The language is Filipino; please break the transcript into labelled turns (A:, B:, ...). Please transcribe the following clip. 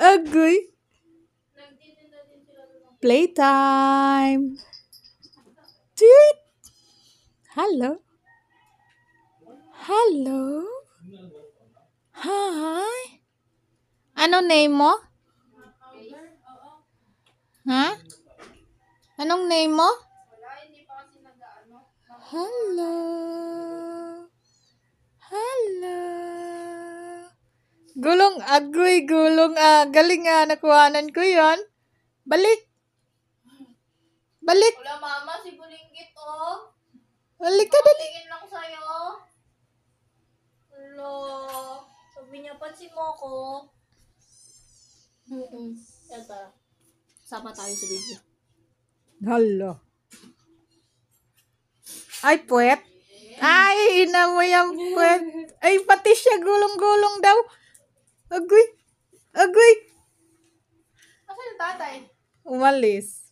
A: Agoy. Playtime. Tweet. Hello. Hello. Hi. Ano name mo? Ha? Anong name mo? Hello. Hello. Gulong agoy, gulong galing nakuhanan ko yon. Balik. Balik.
B: Wala mama, si Bulinggit oh.
A: Balik ka dali.
B: Tingin lang sa'yo. Hello. Sabi niya, pansin mo ko. Eto. Sama tayo sa video.
A: Hello. Ay, puwet. Ay, ina mo yung puwet. Ay, pati siya gulong-gulong daw. Agoy. Agoy.
B: Asan yung tatay?
A: Umalis.